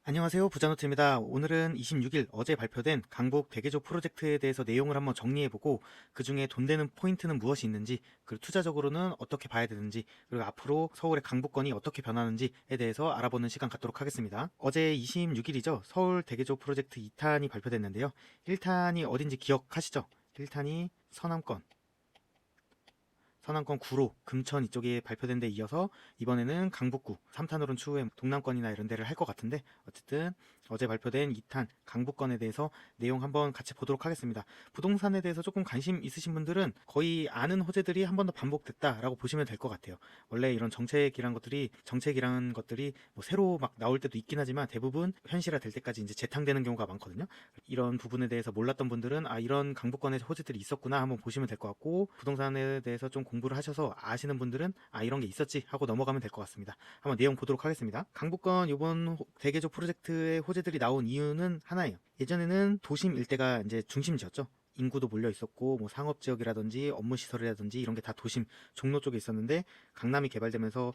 안녕하세요. 부자노트입니다. 오늘은 26일 어제 발표된 강북 대개조 프로젝트에 대해서 내용을 한번 정리해보고 그 중에 돈 되는 포인트는 무엇이 있는지, 그리고 투자적으로는 어떻게 봐야 되는지, 그리고 앞으로 서울의 강북권이 어떻게 변하는지에 대해서 알아보는 시간 갖도록 하겠습니다. 어제 26일이죠. 서울 대개조 프로젝트 2탄이 발표됐는데요. 1탄이 어딘지 기억하시죠? 1탄이 서남권 구로, 금천 이쪽에 발표된 데 이어서 이번에는 강북구, 3탄으로는 추후에 동남권이나 이런 데를 할 것 같은데, 어쨌든 어제 발표된 2탄 강북권에 대해서 내용 한번 같이 보도록 하겠습니다. 부동산에 대해서 조금 관심 있으신 분들은 거의 아는 호재들이 한 번 더 반복됐다라고 보시면 될 것 같아요. 원래 이런 정책이란 것들이 뭐 새로 막 나올 때도 있긴 하지만 대부분 현실화 될 때까지 이제 재탕되는 경우가 많거든요. 이런 부분에 대해서 몰랐던 분들은 이런 강북권의 호재들이 있었구나 한번 보시면 될 것 같고, 부동산에 대해서 좀 공부를 하셔서 아시는 분들은 이런 게 있었지 하고 넘어가면 될 것 같습니다. 한번 내용 보도록 하겠습니다. 강북권 이번 대개조 프로젝트의 호재들이 나온 이유는 하나예요. 예전에는 도심 일대가 이제 중심지였죠. 인구도 몰려 있었고 뭐 상업 지역이라든지 업무 시설이라든지 이런 게 다 도심 종로 쪽에 있었는데, 강남이 개발되면서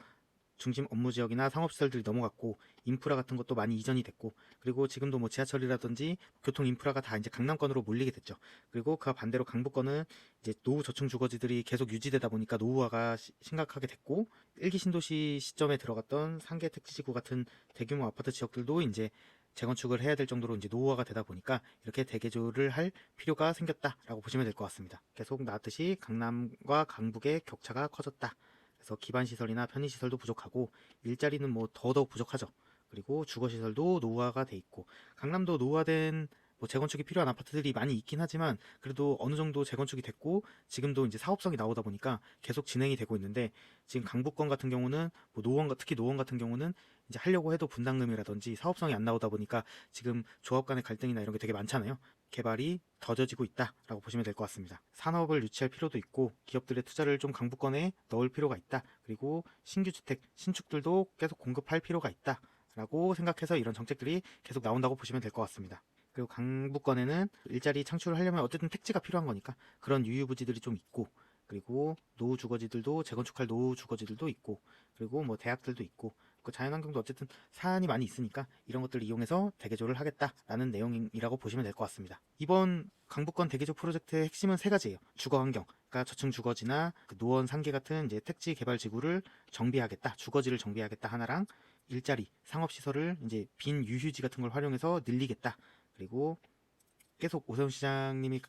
중심 업무 지역이나 상업시설들이 넘어갔고 인프라 같은 것도 많이 이전이 됐고, 그리고 지금도 뭐 지하철이라든지 교통 인프라가 다 이제 강남권으로 몰리게 됐죠. 그리고 그 반대로 강북권은 이제 노후 저층 주거지들이 계속 유지되다 보니까 노후화가 심각하게 됐고, 일기 신도시 시점에 들어갔던 상계 택지지구 같은 대규모 아파트 지역들도 이제 재건축을 해야 될 정도로 이제 노후화가 되다 보니까 이렇게 대개조를 할 필요가 생겼다라고 보시면 될 것 같습니다. 계속 나왔듯이 강남과 강북의 격차가 커졌다. 그래서 기반시설이나 편의시설도 부족하고 일자리는 뭐 더더욱 부족하죠. 그리고 주거시설도 노후화가 돼 있고, 강남도 노후화된 뭐 재건축이 필요한 아파트들이 많이 있긴 하지만 그래도 어느 정도 재건축이 됐고 지금도 이제 사업성이 나오다 보니까 계속 진행이 되고 있는데, 지금 강북권 같은 경우는 뭐 특히 노원 같은 경우는 이제 하려고 해도 분담금이라든지 사업성이 안 나오다 보니까 지금 조합 간의 갈등이나 이런 게 되게 많잖아요. 개발이 더뎌지고 있다라고 보시면 될 것 같습니다. 산업을 유치할 필요도 있고 기업들의 투자를 좀 강북권에 넣을 필요가 있다. 그리고 신규 주택 신축들도 계속 공급할 필요가 있다라고 생각해서 이런 정책들이 계속 나온다고 보시면 될 것 같습니다. 그리고 강북권에는 일자리 창출을 하려면 어쨌든 택지가 필요한 거니까 그런 유유부지들이 좀 있고, 그리고 노후 주거지들도 재건축할 노후 주거지들도 있고, 그리고 뭐 대학들도 있고, 그 자연환경도 어쨌든 사안이 많이 있으니까 이런 것들을 이용해서 대개조를 하겠다라는 내용이라고 보시면 될 것 같습니다. 이번 강북권 대개조 프로젝트의 핵심은 세 가지예요. 주거환경, 그러니까 저층 주거지나 그 노원 상계 같은 이제 택지 개발 지구를 정비하겠다, 주거지를 정비하겠다 하나랑, 일자리, 상업시설을 이제 빈 유휴지 같은 걸 활용해서 늘리겠다. 그리고 계속 오세훈 시장님이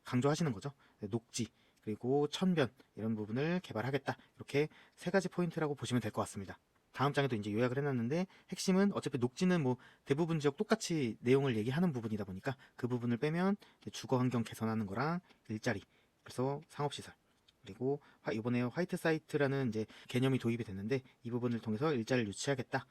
강조하시는 거죠. 녹지, 그리고 천변 이런 부분을 개발하겠다. 이렇게 세 가지 포인트라고 보시면 될 것 같습니다. 다음 장에도 이제 요약을 해놨는데, 핵심은 어차피 녹지는 뭐 대부분 지역 똑같이 내용을 얘기하는 부분이다 보니까 그 부분을 빼면 주거 환경 개선하는 거랑 일자리, 그래서 상업시설, 그리고 이번에 화이트 사이트라는 이제 개념이 도입이 됐는데 이 부분을 통해서 일자리를 유치하겠다.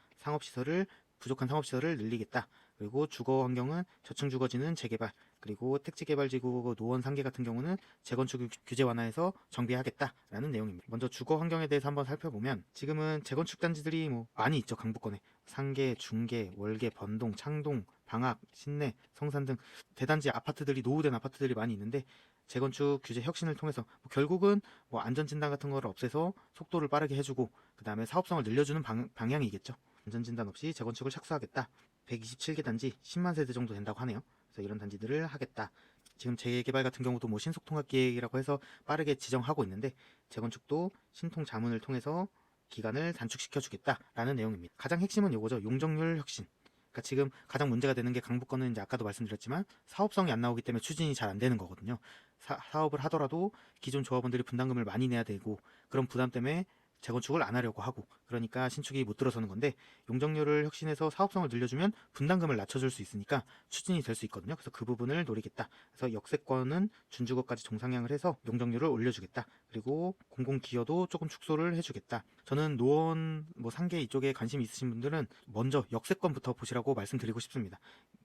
부족한 상업시설을 늘리겠다. 그리고 주거 환경은 저층 주거지는 재개발, 그리고 택지개발지구 노원 상계 같은 경우는 재건축 규제 완화해서 정비하겠다라는 내용입니다. 먼저 주거 환경에 대해서 한번 살펴보면, 지금은 재건축 단지들이 뭐 많이 있죠. 강북권에 상계, 중계, 월계, 번동, 창동, 방학, 신내, 성산 등 대단지 아파트들이, 노후된 아파트들이 많이 있는데, 재건축 규제 혁신을 통해서 뭐 결국은 뭐 안전진단 같은 거를 없애서 속도를 빠르게 해주고 그 다음에 사업성을 늘려주는 방향이겠죠. 안전진단 없이 재건축을 착수하겠다. 127개 단지 10만 세대 정도 된다고 하네요. 그래서 이런 단지들을 하겠다. 지금 재개발 같은 경우도 뭐 신속통합계획이라고 해서 빠르게 지정하고 있는데, 재건축도 신통 자문을 통해서 기간을 단축시켜 주겠다라는 내용입니다. 가장 핵심은 이거죠. 용적률 혁신. 그러니까 지금 가장 문제가 되는 게 강북권은 이제 아까도 말씀드렸지만 사업성이 안 나오기 때문에 추진이 잘 안 되는 거거든요. 사업을 하더라도 기존 조합원들이 분담금을 많이 내야 되고 그런 부담 때문에 재건축을 안 하려고 하고, 그러니까 신축이 못 들어서는 건데, 용적률을 혁신해서 사업성을 늘려주면 분담금을 낮춰줄 수 있으니까 추진이 될 수 있거든요. 그래서 그 부분을 노리겠다. 그래서 역세권은 준주거까지 종상향을 해서 용적률을 올려주겠다. 그리고 공공기여도 조금 축소를 해주겠다. 저는 노원 뭐 상계 이쪽에 관심 있으신 분들은 먼저 역세권부터 보시라고 말씀드리고 싶습니다.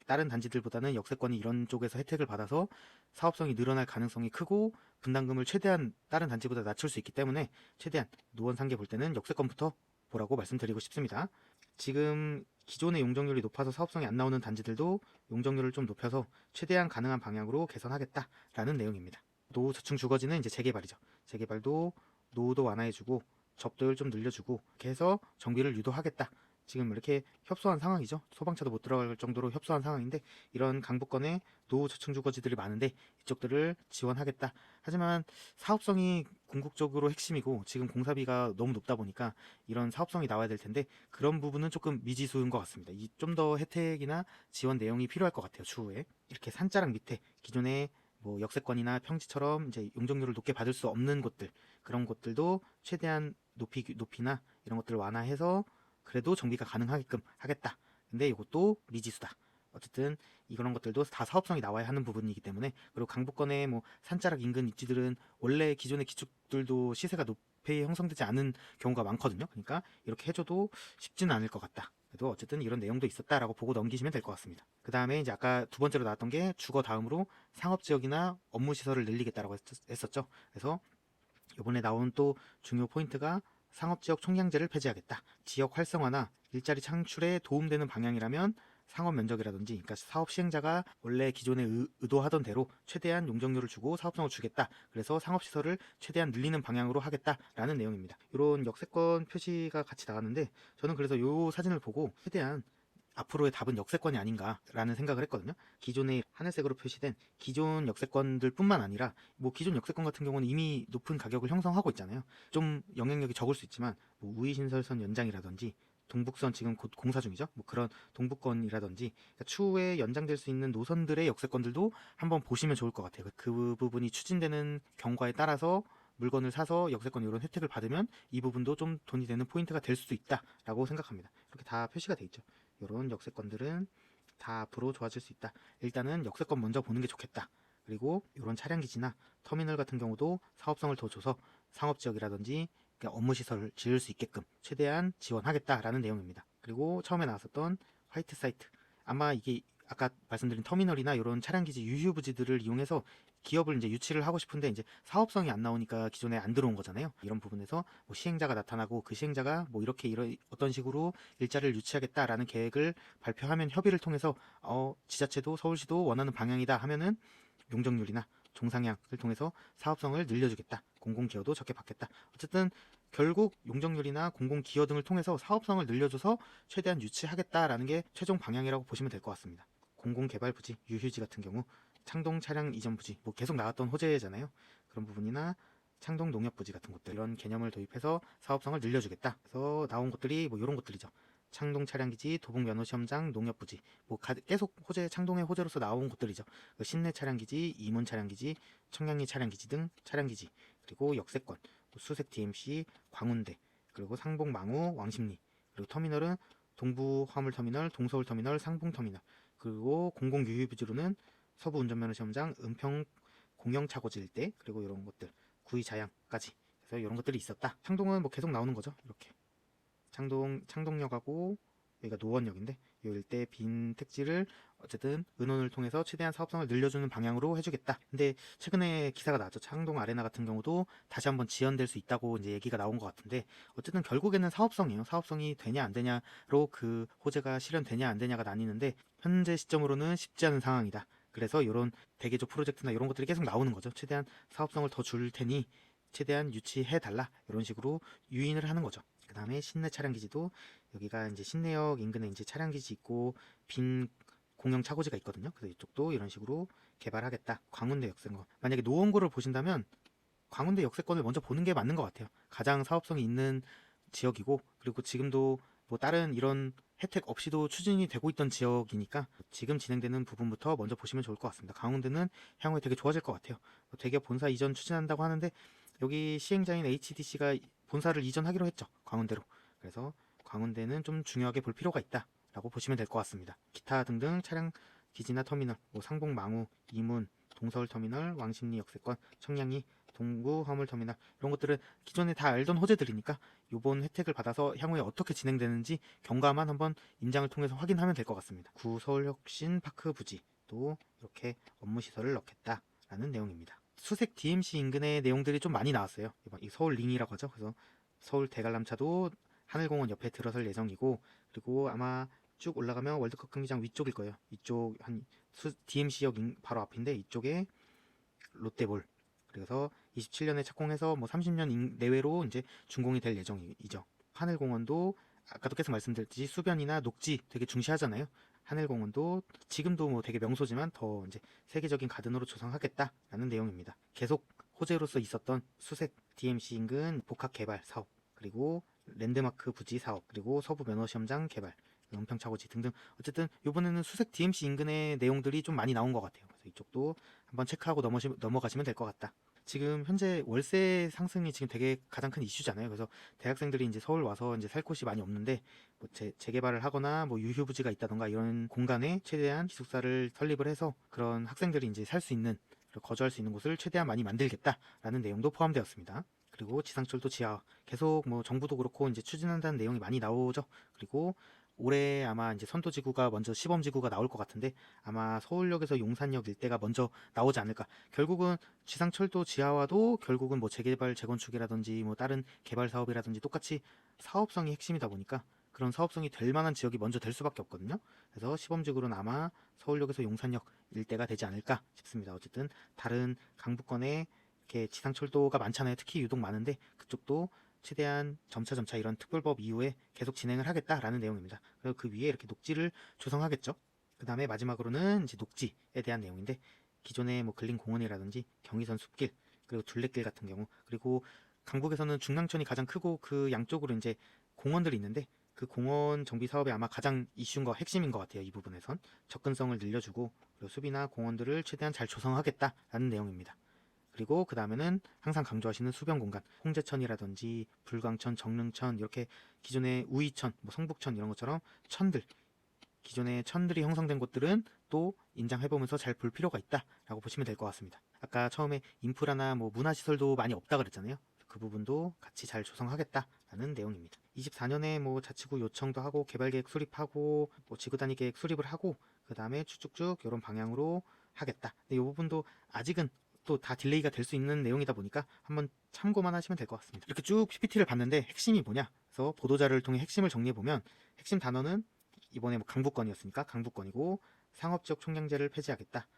다른 단지들보다는 역세권이 이런 쪽에서 혜택을 받아서 사업성이 늘어날 가능성이 크고 분담금을 최대한 다른 단지보다 낮출 수 있기 때문에 최대한 노원 상계 볼 때는 역세권부터 보라고 말씀드리고 싶습니다. 지금 기존의 용적률이 높아서 사업성이 안 나오는 단지들도 용적률을 좀 높여서 최대한 가능한 방향으로 개선하겠다라는 내용입니다. 노후 저층 주거지는 이제 재개발이죠. 재개발도 노후도 완화해주고 접도율 좀 늘려주고 이렇게 해서 정비를 유도하겠다. 지금 이렇게 협소한 상황이죠. 소방차도 못 들어갈 정도로 협소한 상황인데 이런 강북권에 노저층 주거지들이 많은데 이쪽들을 지원하겠다. 하지만 사업성이 궁극적으로 핵심이고 지금 공사비가 너무 높다 보니까 이런 사업성이 나와야 될 텐데 그런 부분은 조금 미지수인 것 같습니다. 이 좀 더 혜택이나 지원 내용이 필요할 것 같아요. 추후에 이렇게 산자락 밑에 기존에 뭐 역세권이나 평지처럼 이제 용적률을 높게 받을 수 없는 곳들 그런 곳들도 최대한 높이나 이런 것들을 완화해서 그래도 정비가 가능하게끔 하겠다. 근데 이것도 미지수다. 어쨌든 이런 것들도 다 사업성이 나와야 하는 부분이기 때문에 그리고 강북권의 뭐 산자락 인근 입지들은 원래 기존의 기축들도 시세가 높이 형성되지 않은 경우가 많거든요. 그러니까 이렇게 해줘도 쉽지는 않을 것 같다. 그래도 어쨌든 이런 내용도 있었다라고 보고 넘기시면 될 것 같습니다. 그 다음에 이제 아까 두 번째로 나왔던 게 주거 다음으로 상업지역이나 업무시설을 늘리겠다라고 했었죠. 그래서 이번에 나온 또 중요 포인트가 상업지역 총량제를 폐지하겠다. 지역 활성화나 일자리 창출에 도움되는 방향이라면 상업 면적이라든지 그러니까 사업 시행자가 원래 기존에 의도하던 대로 최대한 용적률을 주고 사업성을 주겠다. 그래서 상업시설을 최대한 늘리는 방향으로 하겠다라는 내용입니다. 이런 역세권 표시가 같이 나왔는데 저는 그래서 이 사진을 보고 최대한 앞으로의 답은 역세권이 아닌가라는 생각을 했거든요. 기존에 하늘색으로 표시된 기존 역세권들 뿐만 아니라 뭐 기존 역세권 같은 경우는 이미 높은 가격을 형성하고 있잖아요. 좀 영향력이 적을 수 있지만 뭐 우이신설선 연장이라든지 동북선 지금 곧 공사 중이죠. 뭐 그런 동북권이라든지 그러니까 추후에 연장될 수 있는 노선들의 역세권들도 한번 보시면 좋을 것 같아요. 그 부분이 추진되는 경과에 따라서 물건을 사서 역세권 이런 혜택을 받으면 이 부분도 좀 돈이 되는 포인트가 될 수도 있다라고 생각합니다. 이렇게 다 표시가 돼 있죠. 이런 역세권들은 다 앞으로 좋아질 수 있다. 일단은 역세권 먼저 보는 게 좋겠다. 그리고 이런 차량기지나 터미널 같은 경우도 사업성을 더 줘서 상업지역이라든지 업무시설을 지을 수 있게끔 최대한 지원하겠다라는 내용입니다. 그리고 처음에 나왔었던 화이트 사이트. 아마 이게 아까 말씀드린 터미널이나 이런 차량기지 유휴부지들을 이용해서 기업을 이제 유치를 하고 싶은데 이제 사업성이 안 나오니까 기존에 안 들어온 거잖아요. 이런 부분에서 뭐 시행자가 나타나고 그 시행자가 뭐 이렇게 어떤 식으로 일자리를 유치하겠다라는 계획을 발표하면 협의를 통해서 지자체도 서울시도 원하는 방향이다 하면은 용적률이나 종상향을 통해서 사업성을 늘려주겠다. 공공기여도 적게 받겠다. 어쨌든 결국 용적률이나 공공기여 등을 통해서 사업성을 늘려줘서 최대한 유치하겠다라는 게 최종 방향이라고 보시면 될 것 같습니다. 공공개발부지, 유휴지 같은 경우 창동 차량 이전 부지, 뭐 계속 나왔던 호재잖아요. 그런 부분이나 창동 농협부지 같은 것들 이런 개념을 도입해서 사업성을 늘려주겠다. 그래서 나온 것들이 뭐 이런 것들이죠. 창동 차량기지, 도봉 면허시험장, 농협부지 뭐 계속 창동의 호재로서 나온 곳들이죠. 그 신내 차량기지, 이문 차량기지, 청량리 차량기지 등 차량기지 그리고 역세권, 수색 DMC, 광운대 그리고 상봉 망우, 왕십리 그리고 터미널은 동부 화물터미널, 동서울터미널, 상봉터미널 그리고 공공유휴부지로는 서부 운전면허시험장, 은평 공영차고지 일대 그리고 이런 것들 구의자양까지 그래서 이런 것들이 있었다. 창동은 뭐 계속 나오는 거죠. 이렇게 창동역하고 여기가 노원역인데 이 일대 빈 택지를 어쨌든 은원을 통해서 최대한 사업성을 늘려주는 방향으로 해주겠다. 근데 최근에 기사가 나왔죠. 창동 아레나 같은 경우도 다시 한번 지연될 수 있다고 이제 얘기가 나온 것 같은데 어쨌든 결국에는 사업성이에요. 사업성이 되냐 안 되냐로 그 호재가 실현되냐 안 되냐가 나뉘는데 현재 시점으로는 쉽지 않은 상황이다. 그래서 이런 대개조 프로젝트나 이런 것들이 계속 나오는 거죠. 최대한 사업성을 더 줄 테니 최대한 유치해 달라 이런 식으로 유인을 하는 거죠. 그 다음에 신내 차량기지도 여기가 이제 신내역 인근에 이제 차량기지 있고 빈 공영 차고지가 있거든요. 그래서 이쪽도 이런 식으로 개발하겠다. 광운대 역세권. 만약에 노원구를 보신다면 광운대 역세권을 먼저 보는 게 맞는 것 같아요. 가장 사업성이 있는 지역이고 그리고 지금도 뭐 다른 이런 혜택 없이도 추진이 되고 있던 지역이니까 지금 진행되는 부분부터 먼저 보시면 좋을 것 같습니다. 강원대는 향후에 되게 좋아질 것 같아요. 대기업 본사 이전 추진한다고 하는데 여기 시행자인 HDC가 본사를 이전하기로 했죠. 광운대로. 그래서 광운대는 좀 중요하게 볼 필요가 있다 라고 보시면 될 것 같습니다. 기타 등등 차량 기지나 터미널, 뭐 상봉 망우, 이문, 동서울 터미널, 왕십리 역세권, 청량리, 동구 화물터미널 이런 것들은 기존에 다 알던 호재들이니까 이번 혜택을 받아서 향후에 어떻게 진행되는지 경과만 한번 임장을 통해서 확인하면 될 것 같습니다. 구서울혁신파크 부지도 이렇게 업무시설을 넣겠다라는 내용입니다. 수색 DMC 인근의 내용들이 좀 많이 나왔어요. 이 서울 링이라고 하죠. 그래서 서울 대관람차도 하늘공원 옆에 들어설 예정이고 그리고 아마 쭉 올라가면 월드컵 경기장 위쪽일 거예요. 이쪽 한 DMC역 바로 앞인데 이쪽에 롯데볼 그래서 27년에 착공해서 뭐 30년 내외로 이제 준공이 될 예정이죠. 하늘공원도 아까도 계속 말씀드렸듯이 수변이나 녹지 되게 중시하잖아요. 하늘공원도 지금도 뭐 되게 명소지만 더 이제 세계적인 가든으로 조성하겠다라는 내용입니다. 계속 호재로서 있었던 수색 DMC 인근 복합 개발 사업, 그리고 랜드마크 부지 사업, 그리고 서부 면허시험장 개발, 은평차고지 등등, 어쨌든 이번에는 수색 DMC 인근의 내용들이 좀 많이 나온 것 같아요. 그래서 이쪽도 한번 체크하고 넘어가시면 될 것 같다. 지금 현재 월세 상승이 지금 되게 가장 큰 이슈잖아요. 그래서 대학생들이 이제 서울 와서 이제 살 곳이 많이 없는데 뭐 재개발을 하거나 뭐 유휴부지가 있다던가 이런 공간에 최대한 기숙사를 설립을 해서 그런 학생들이 이제 살 수 있는, 거주할 수 있는 곳을 최대한 많이 만들겠다라는 내용도 포함되었습니다. 그리고 지상철도 지하 계속 뭐 정부도 그렇고 이제 추진한다는 내용이 많이 나오죠. 그리고 올해 아마 이제 선도지구가 먼저 시범지구가 나올 것 같은데 아마 서울역에서 용산역 일대가 먼저 나오지 않을까. 결국은 지상철도 지하화도 결국은 뭐 재개발 재건축이라든지 뭐 다른 개발 사업이라든지 똑같이 사업성이 핵심이다 보니까 그런 사업성이 될 만한 지역이 먼저 될 수밖에 없거든요. 그래서 시범지구로는 아마 서울역에서 용산역 일대가 되지 않을까 싶습니다. 어쨌든 다른 강북권에 이렇게 지상철도가 많잖아요. 특히 유독 많은데 그쪽도 최대한 점차 이런 특별법 이후에 계속 진행을 하겠다라는 내용입니다. 그리고 그 위에 이렇게 녹지를 조성하겠죠. 그 다음에 마지막으로는 이제 녹지에 대한 내용인데 기존의 뭐 근린공원이라든지 경의선 숲길, 그리고 둘레길 같은 경우, 그리고 강북에서는 중랑천이 가장 크고 그 양쪽으로 이제 공원들이 있는데 그 공원 정비 사업이 아마 가장 이슈인 거 핵심인 것 같아요. 이 부분에선 접근성을 늘려주고 그리고 숲이나 공원들을 최대한 잘 조성하겠다라는 내용입니다. 그리고 그 다음에는 항상 강조하시는 수변 공간, 홍제천이라든지 불광천, 정릉천, 이렇게 기존의 우이천, 뭐 성북천 이런 것처럼 천들, 기존의 천들이 형성된 곳들은 또 인장해보면서 잘 볼 필요가 있다라고 보시면 될 것 같습니다. 아까 처음에 인프라나 뭐 문화시설도 많이 없다 그랬잖아요. 그 부분도 같이 잘 조성하겠다라는 내용입니다. 24년에 뭐 자치구 요청도 하고 개발계획 수립하고 뭐 지구단위 계획 수립을 하고 그 다음에 쭉쭉쭉 이런 방향으로 하겠다. 근데 이 부분도 아직은 또 다 딜레이가 될 수 있는 내용이다 보니까 한번 참고만 하시면 될 것 같습니다. 이렇게 쭉 PPT를 봤는데 핵심이 뭐냐? 그래서 보도자료를 통해 핵심을 정리해보면 핵심 단어는 이번에 뭐 강북권이었으니까 강북권이고, 상업지역 총량제를 폐지하겠다,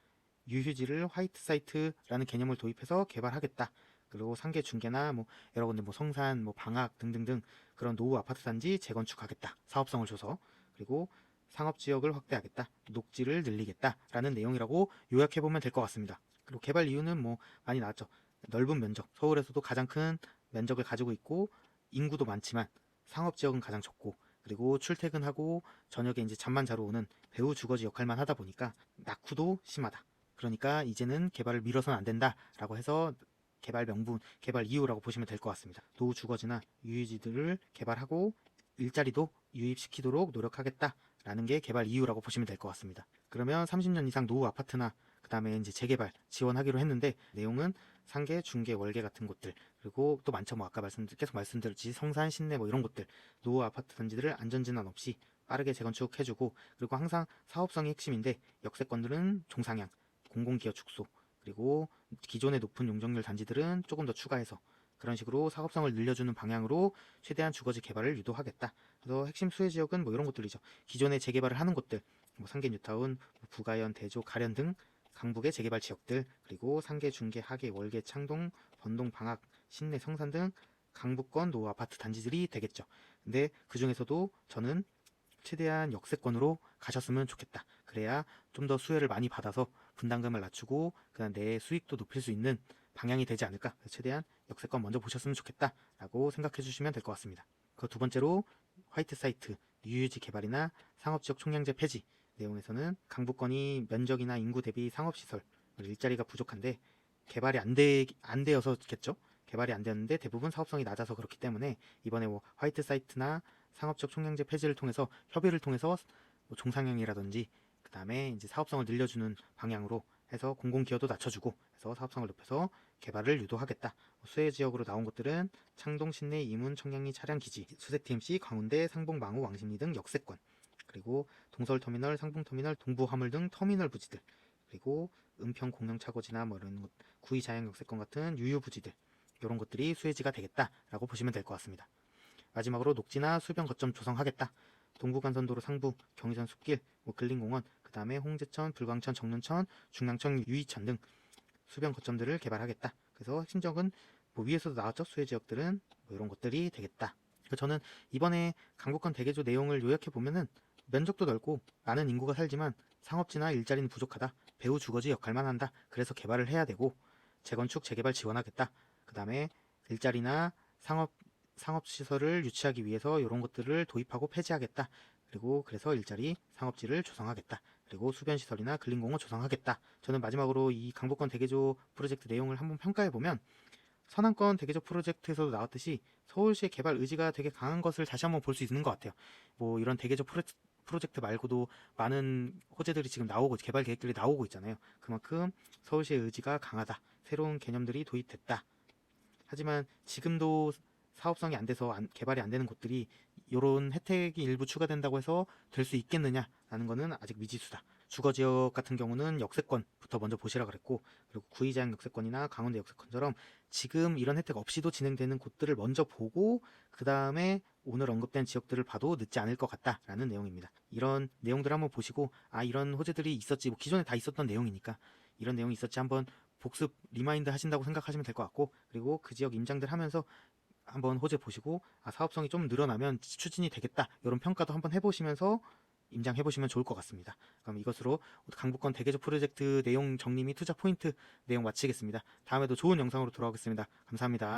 유휴지를 화이트 사이트라는 개념을 도입해서 개발하겠다, 그리고 상계 중개나 뭐 여러 군데 뭐 성산, 뭐 방학 등등등 그런 노후 아파트 단지 재건축하겠다, 사업성을 줘서. 그리고 상업지역을 확대하겠다, 녹지를 늘리겠다라는 내용이라고 요약해보면 될 것 같습니다. 그리고 개발 이유는 뭐 많이 나왔죠. 넓은 면적, 서울에서도 가장 큰 면적을 가지고 있고 인구도 많지만 상업지역은 가장 적고, 그리고 출퇴근하고 저녁에 이제 잠만 자러 오는 배우 주거지 역할만 하다 보니까 낙후도 심하다. 그러니까 이제는 개발을 미뤄서는 안 된다라고 해서 개발 명분, 개발 이유라고 보시면 될 것 같습니다. 노후 주거지나 유휴지들을 개발하고 일자리도 유입시키도록 노력하겠다라는 게 개발 이유라고 보시면 될 것 같습니다. 그러면 30년 이상 노후 아파트나 그 다음에 이제 재개발 지원하기로 했는데 내용은 상계, 중계, 월계 같은 곳들, 그리고 또 많죠. 뭐 아까 계속 말씀드렸지 성산, 신내 뭐 이런 곳들, 노후 아파트 단지들을 안전진단 없이 빠르게 재건축해주고, 그리고 항상 사업성이 핵심인데 역세권들은 종상향, 공공기여 축소, 그리고 기존의 높은 용적률 단지들은 조금 더 추가해서 그런 식으로 사업성을 늘려주는 방향으로 최대한 주거지 개발을 유도하겠다. 그래서 핵심 수혜 지역은 뭐 이런 곳들이죠. 기존에 재개발을 하는 곳들, 뭐 상계 뉴타운, 부가연, 대조, 가련 등 강북의 재개발 지역들, 그리고 상계, 중계, 하계, 월계, 창동, 번동, 방학, 신내, 성산 등 강북권 노후 아파트 단지들이 되겠죠. 근데 그 중에서도 저는 최대한 역세권으로 가셨으면 좋겠다. 그래야 좀 더 수혜를 많이 받아서 분담금을 낮추고 그다음 내 수익도 높일 수 있는 방향이 되지 않을까. 최대한 역세권 먼저 보셨으면 좋겠다라고 생각해 주시면 될 것 같습니다. 그 두 번째로 화이트 사이트, 유유지 개발이나 상업지역 총량제 폐지 내용에서는 강북권이 면적이나 인구 대비 상업시설, 일자리가 부족한데 개발이 안 되어서겠죠. 개발이 안 되었는데 대부분 사업성이 낮아서 그렇기 때문에 이번에 뭐 화이트 사이트나 상업적 총량제 폐지를 통해서 협의를 통해서 뭐 종상향이라든지 그 다음에 이제 사업성을 늘려주는 방향으로 해서 공공기여도 낮춰주고 해서 사업성을 높여서 개발을 유도하겠다. 수혜 지역으로 나온 곳들은 창동, 신내, 이문, 청량리 차량기지, 수색 TMC, 광운대, 상봉, 망우, 왕십리 등 역세권, 그리고 동서울터미널, 상봉터미널, 동부화물 등 터미널 부지들, 그리고 은평 공영차고지나 뭐 이런 곳, 구의 자양 역세권 같은 유휴 부지들, 이런 것들이 수혜지가 되겠다라고 보시면 될 것 같습니다. 마지막으로 녹지나 수변 거점 조성하겠다. 동부간선도로 상부, 경의선 숲길, 뭐 근린공원, 그 다음에 홍제천, 불광천, 정릉천, 중랑천, 유이천 등 수변 거점들을 개발하겠다. 그래서 핵심적은 뭐 위에서도 나왔죠. 수혜 지역들은 뭐 이런 것들이 되겠다 저는 이번에 강북권 대개조 내용을 요약해 보면은 면적도 넓고 많은 인구가 살지만 상업지나 일자리는 부족하다. 배후 주거지 역할만 한다. 그래서 개발을 해야 되고 재건축 재개발 지원하겠다. 그 다음에 일자리나 상업시설을 유치하기 위해서 이런 것들을 도입하고 폐지하겠다. 그리고 그래서 일자리 상업지를 조성하겠다. 그리고 수변시설이나 근린공원 조성하겠다. 저는 마지막으로 이 강북권 대개조 프로젝트 내용을 한번 평가해 보면 서남권 대개조 프로젝트에서도 나왔듯이 서울시의 개발 의지가 되게 강한 것을 다시 한번 볼 수 있는 것 같아요. 뭐 이런 대개조 프로젝트 말고도 많은 호재들이 지금 나오고 개발 계획들이 나오고 있잖아요. 그만큼 서울시의 의지가 강하다. 새로운 개념들이 도입됐다. 하지만 지금도 사업성이 안 돼서 개발이 안 되는 곳들이 이런 혜택이 일부 추가된다고 해서 될 수 있겠느냐라는 거는 아직 미지수다. 주거지역 같은 경우는 역세권부터 먼저 보시라 그랬고, 그리고 구의장 역세권이나 강원도 역세권처럼 지금 이런 혜택 없이도 진행되는 곳들을 먼저 보고 그 다음에 오늘 언급된 지역들을 봐도 늦지 않을 것 같다라는 내용입니다. 이런 내용들 한번 보시고 이런 호재들이 있었지, 뭐 기존에 다 있었던 내용이니까 이런 내용이 있었지 한번 복습 리마인드 하신다고 생각하시면 될 것 같고, 그리고 그 지역 임장들 하면서 한번 호재 보시고 사업성이 좀 늘어나면 추진이 되겠다 이런 평가도 한번 해보시면서 임장해 보시면 좋을 것 같습니다. 그럼 이것으로 강북권 대개조 프로젝트 내용 정리 및 투자 포인트 내용 마치겠습니다. 다음에도 좋은 영상으로 돌아오겠습니다. 감사합니다.